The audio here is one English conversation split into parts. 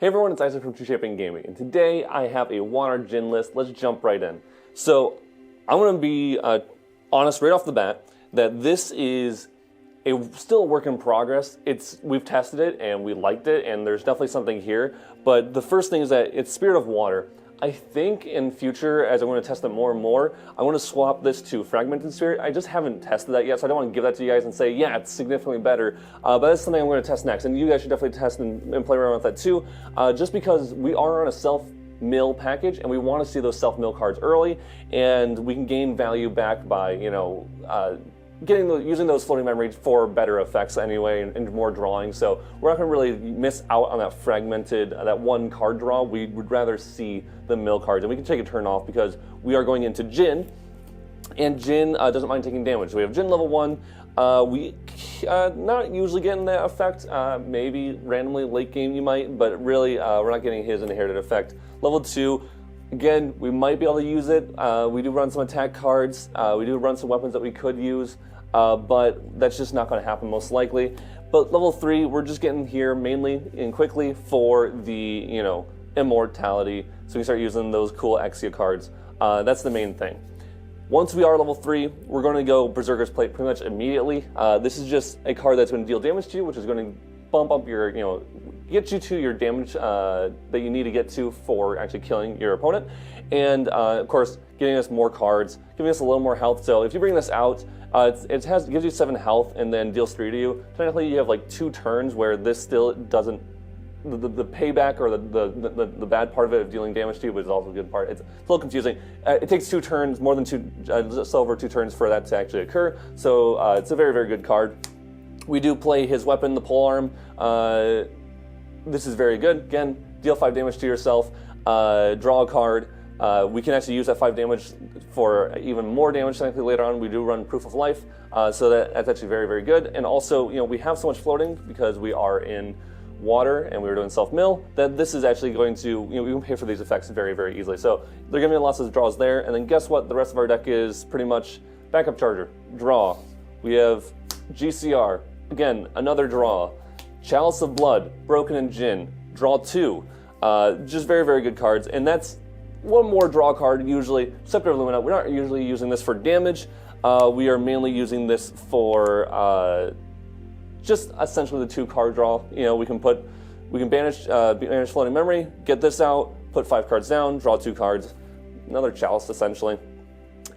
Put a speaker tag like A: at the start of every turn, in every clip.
A: Hey everyone, it's Isaac from True Shaping Gaming, and today I have a water gin list. Let's jump right in. So, I'm going to be honest right off the bat that this is still a work in progress. We've tested it and we liked it, and there's definitely something here. But the first thing is that it's Spirit of Water. I think in future, as I'm going to test it more and more, I want to swap this to Fragmented Spirit. I just haven't tested that yet, so I don't want to give that to you guys and say, yeah, it's significantly better. But that's something I'm going to test next, and you guys should definitely test and play around with that too, just because we are on a self-mill package, and we want to see those self-mill cards early, and we can gain value back by, using those floating memories for better effects anyway and more drawing. So we're not going to really miss out on that fragmented, that one card draw. We would rather see the mill cards, and we can take a turn off because we are going into Jin, and Jin doesn't mind taking damage. So we have Jin level 1. We not usually getting that effect. Maybe randomly late game you might, but really we're not getting his inherited effect. Level 2. Again, we might be able to use it. We do run some attack cards. We do run some weapons that we could use, but that's just not going to happen most likely. But level 3, we're just getting here mainly and quickly for the, immortality. So we start using those cool Exia cards. That's the main thing. Once we are level 3, we're going to go Berserker's Plate pretty much immediately. This is just a card that's going to deal damage to you, which is going to bump up your, get you to your damage that you need to get to for actually killing your opponent. And of course, getting us more cards, giving us a little more health. So if you bring this out, it gives you 7 health and then deals 3 to you. Technically, you have like 2 turns where this still doesn't. The payback or the bad part of it of dealing damage to you is also a good part. It's a little confusing. It takes 2 turns, more than 2, just over 2 turns for that to actually occur. So it's a very, very good card. We do play his weapon, the polearm. This is very good. Again, deal 5 damage to yourself, draw a card. We can actually use that 5 damage for even more damage technically later on. We do run Proof of Life, so that's actually very, very good. And also, we have so much floating because we are in water and we were doing self-mill, that this is actually going to, we can pay for these effects very, very easily. So they're giving me lots of draws there. And then guess what? The rest of our deck is pretty much backup charger, draw. We have GCR, again, another draw. Chalice of Blood, Broken and Jin, draw 2. Just very, very good cards. And that's one more draw card usually. Scepter of Lumina, we're not usually using this for damage. We are mainly using this for just essentially the 2 card draw. We can banish Floating Memory, get this out, put 5 cards down, draw 2 cards, another Chalice essentially,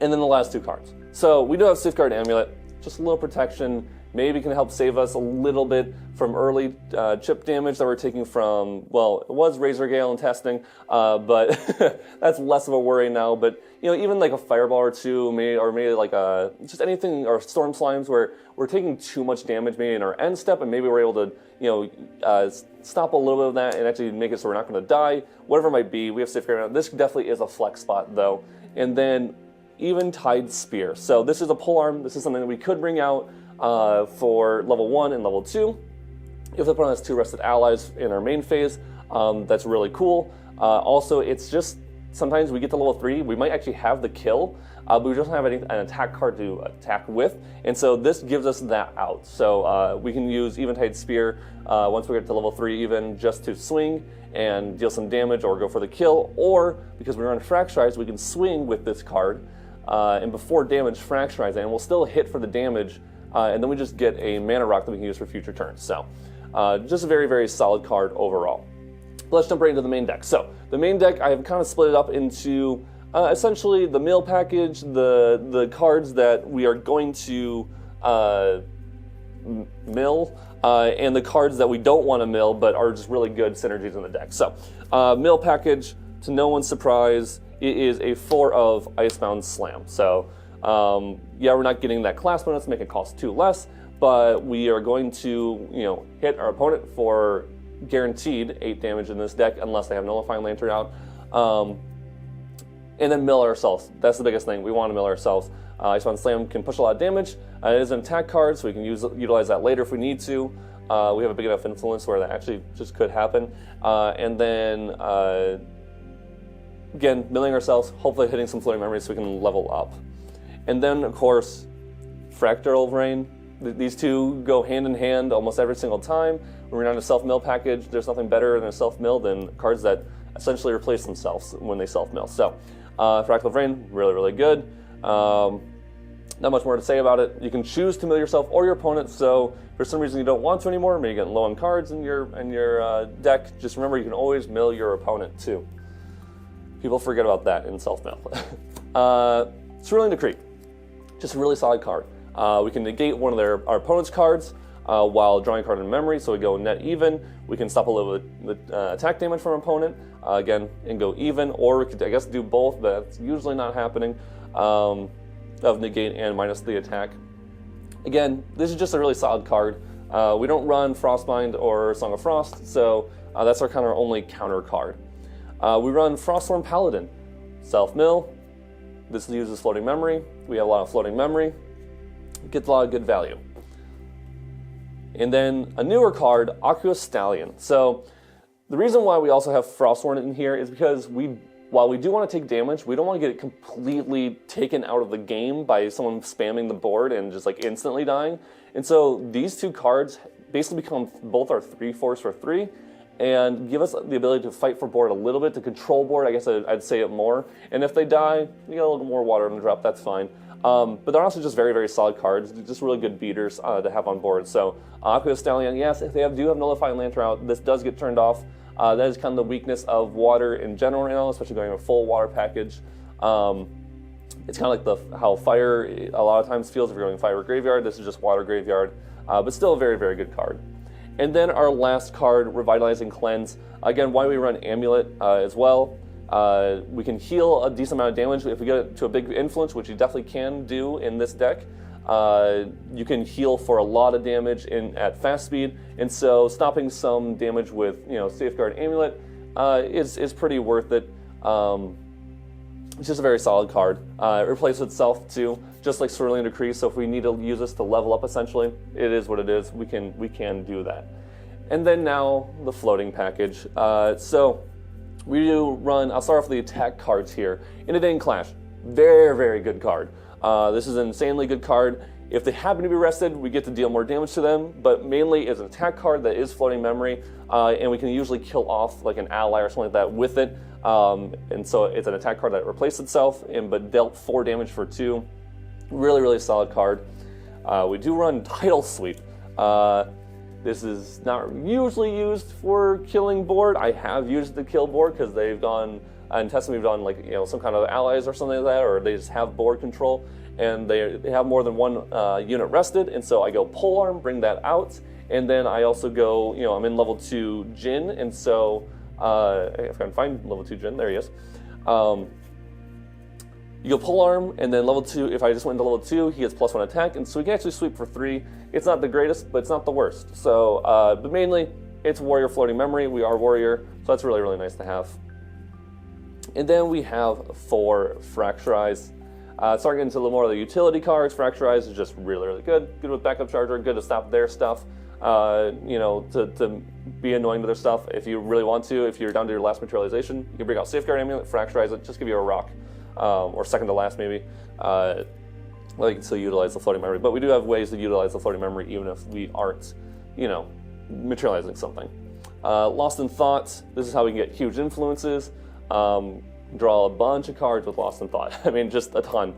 A: and then the last 2 cards. So we do have Safeguard Amulet, just a little protection, maybe can help save us a little bit from early chip damage that we're taking from, well, it was Razor Gale in testing, but that's less of a worry now. But even like a Fireball or 2, maybe like just anything, or Storm Slimes where we're taking too much damage maybe in our end step, and maybe we're able to stop a little bit of that and actually make it so we're not going to die. Whatever it might be, we have Safeguard. This definitely is a flex spot though. And then Eventide Spear. So this is a polearm. This is something that we could bring out for level 1 and level 2. If the opponent has 2 rested allies in our main phase, that's really cool. Also, it's just sometimes we get to level 3, we might actually have the kill, but we don't have an attack card to attack with, and so this gives us that out. So we can use Eventide Spear once we get to level 3 even, just to swing and deal some damage or go for the kill, or because we run Fracturize, we can swing with this card and before damage Fracturize, and we'll still hit for the damage, and then we just get a mana rock that we can use for future turns. So just a very, very solid card overall. But let's jump right into the main deck. So the main deck, I have kind of split it up into essentially the mill package, the cards that we are going to mill, and the cards that we don't want to mill but are just really good synergies in the deck. So mill package, to no one's surprise, it is a 4 of Icebound Slam. So yeah, we're not getting that class bonus to make it cost 2 less, but we are going to, hit our opponent for guaranteed 8 damage in this deck unless they have Nullifying Lantern out. And then mill ourselves. That's the biggest thing. We want to mill ourselves. Icebound Slam can push a lot of damage. It is an attack card, so we can utilize that later if we need to. We have a big enough influence where that actually just could happen. And then, again, milling ourselves, hopefully hitting some Floating Memories so we can level up. And then, of course, Fractal Rain. These two go hand in hand almost every single time. when we're on a self-mill package, there's nothing better than a self-mill than cards that essentially replace themselves when they self-mill. So, Fractal Brain, really, really good. Not much more to say about it. You can choose to mill yourself or your opponent, so if for some reason you don't want to anymore, maybe you're getting low on cards in your deck, just remember you can always mill your opponent too. People forget about that in self-mill. Cerulean Decree, just a really solid card. We can negate one of our opponent's cards while drawing a card in memory, so we go net even. We can stop a little bit attack damage from our opponent, again, and go even, or we could, I guess, do both, but that's usually not happening, of negate and minus the attack. Again, this is just a really solid card. We don't run Frostbind or Song of Frost, so that's our kind of only counter card. We run Frostthorn Paladin, self-mill. This uses floating memory. We have a lot of floating memory. Gets a lot of good value. And then a newer card, Aqueous Stallion. So the reason why we also have Frostthorn in here is because while we do want to take damage, we don't want to get it completely taken out of the game by someone spamming the board and just like instantly dying. And so these two cards basically become both our 3/4 for 3 and give us the ability to fight for board a little bit, to control board, I guess I'd say it more. And if they die, you get a little more water on the drop, that's fine. But they're also just very, very solid cards, just really good beaters to have on board. So Aqueous Stallion, yes, if they do have Nullify and Lantern out, this does get turned off. That is kind of the weakness of water in general right now, especially going a full water package. It's kind of like how fire a lot of times feels if you're going fire graveyard. This is just water graveyard, but still a very, very good card. And then our last card, Revitalizing Cleanse. Again, why we run Amulet as well. We can heal a decent amount of damage if we get it to a big influence, which you definitely can do in this deck. You can heal for a lot of damage at fast speed, and so stopping some damage with Safeguard Amulet is pretty worth it. It's just a very solid card. It replaces itself too, just like Cerulean Decree. So if we need to use this to level up, essentially, it is what it is. We can do that. And then now the floating package. So we do run. I'll start off with the attack cards here. Inundating Clash, very, very good card. This is an insanely good card. If they happen to be rested, we get to deal more damage to them, but mainly it's an attack card that is floating memory, and we can usually kill off like an ally or something like that with it. And so it's an attack card that replaced itself, but dealt 4 damage for 2. Really, really solid card. We do run Tidal Sweep. This is not usually used for killing board. I have used the kill board because they've gone and tested. We've done like some kind of allies or something like that, or they just have board control and they have more than one unit rested. And so I go Polearm, bring that out, and then I also go. I'm in level 2 Jin, and so if I can find level 2 Jin, there he is. You go Polearm, and then level 2, if I just went into level 2, he gets +1 attack, and so we can actually sweep for 3. It's not the greatest, but it's not the worst. So, but mainly, it's Warrior Floating Memory. We are Warrior, so that's really, really nice to have. And then we have 4 Fracturize. Starting into a little more of the utility cards. Fracturize is just really, really good. Good with Backup Charger, good to stop their stuff. To be annoying to their stuff if you really want to. If you're down to your last materialization, you can bring out Safeguard Amulet, Fracturize it, just give you a rock. Or second to last maybe, well, you can still utilize the floating memory, but we do have ways to utilize the floating memory even if we aren't, materializing something. Lost in Thought, this is how we can get huge influences, draw a bunch of cards with Lost in Thought. I mean, just a ton.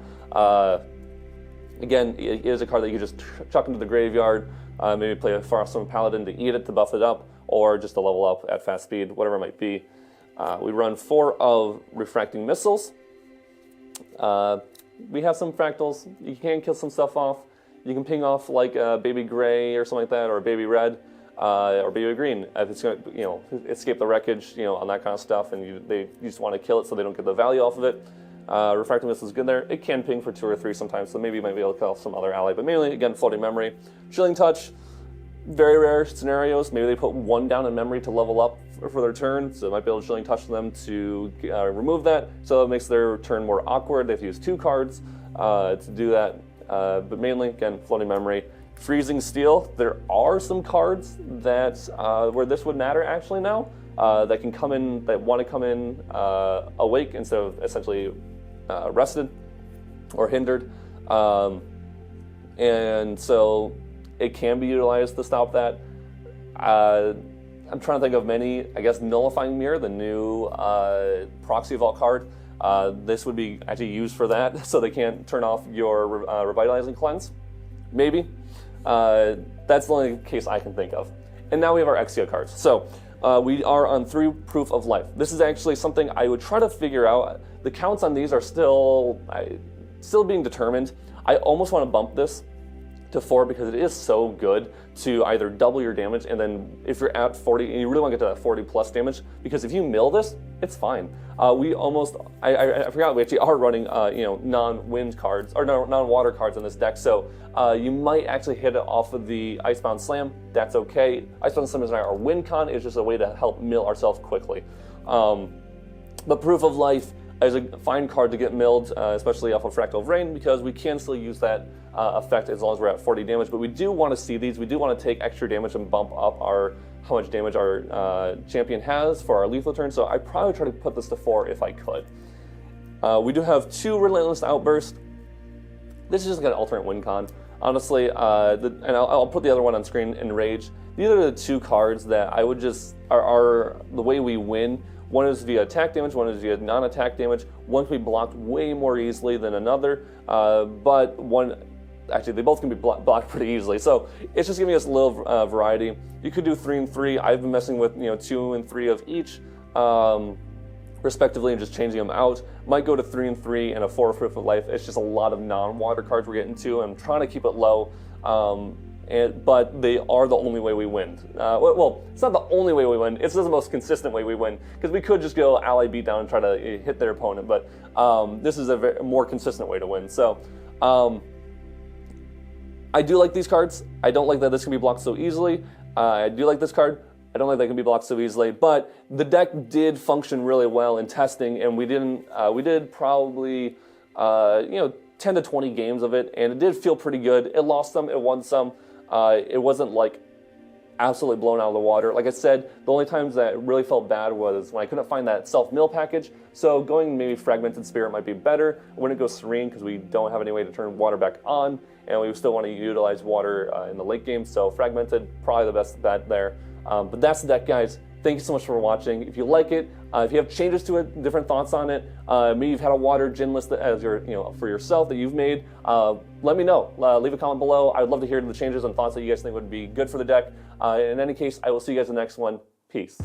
A: Again, it is a card that you can just chuck into the graveyard, maybe play a Frostthorn Paladin to eat it, to buff it up, or just to level up at fast speed, whatever it might be. We run 4 of Refracting Missiles. We have some fractals. You can kill some stuff off. You can ping off like Baby Gray or something like that, or Baby Red, or Baby Green if it's going to, escape the wreckage, on that kind of stuff, and you just want to kill it so they don't get the value off of it. Refracting Missile is good there. It can ping for 2 or 3 sometimes, so maybe you might be able to kill some other ally, but mainly, again, floating memory. Chilling Touch, very rare scenarios. Maybe they put 1 down in memory to level up for their turn, so they might be able to Chilling Touch them to remove that, so it makes their turn more awkward. They have to use 2 cards to do that, but mainly, again, floating memory. Freezing Steel, there are some cards that where this would matter actually now, that can come in, that want to come in awake instead of essentially rested or hindered, and so it can be utilized to stop that. I'm trying to think of many. I guess Nullifying Mirror, the new proxy vault card. This would be actually used for that, so they can't turn off your Revitalizing Cleanse. Maybe. That's the only case I can think of. And now we have our Exia cards. So we are on 3 Proof of Life. This is actually something I would try to figure out. The counts on these are still being determined. I almost want to bump this to 4 because it is so good to either double your damage, and then if you're at 40 and you really want to get to that 40 plus damage, because if you mill this, it's fine. I forgot we actually are running non-wind cards or non-water cards in this deck, so you might actually hit it off of the Icebound Slam. That's okay. Icebound Slam is not our win con. It's just a way to help mill ourselves quickly. But Proof of Life is a fine card to get milled, especially off of Fractal Rain, because we can still use that effect as long as we're at 40 damage. But we do want to see these. We do want to take extra damage and bump up how much damage our champion has for our lethal turn. So I'd probably try to put this to 4 if I could. We do have 2 Relentless Outburst. This is just like an alternate win con. Honestly, and I'll put the other one on screen, Enrage. These are the 2 cards that I would just are the way we win. One is via attack damage, one is via non-attack damage. One can be blocked way more easily than another, but actually they both can be blocked pretty easily. So it's just giving us a little variety. You could do 3 and 3. I've been messing with 2 and 3 of each, respectively, and just changing them out. Might go to 3 and 3 and a 4 Proof of Life. It's just a lot of non-water cards we're getting to. I'm trying to keep it low. But they are the only way we win. Well, it's not the only way we win. It's just the most consistent way we win, because we could just go ally beatdown and try to hit their opponent, but this is a more consistent way to win. So I do like these cards. I don't like that this can be blocked so easily. I do like this card. I don't like that it can be blocked so easily, but the deck did function really well in testing, and we did probably 10 to 20 games of it, and it did feel pretty good. It lost some, it won some. It wasn't like absolutely blown out of the water. Like I said, the only times that it really felt bad was when I couldn't find that self-mill package. So going maybe Fragmented Spirit might be better. I wouldn't go Serene because we don't have any way to turn water back on, and we still want to utilize water in the late game. So Fragmented, probably the best bet there. But that's the deck, guys. Thank you so much for watching. If you like it, if you have changes to it, different thoughts on it, maybe you've had a water gin list as your, for yourself that you've made, let me know. Leave a comment below. I would love to hear the changes and thoughts that you guys think would be good for the deck. In any case, I will see you guys in the next one. Peace.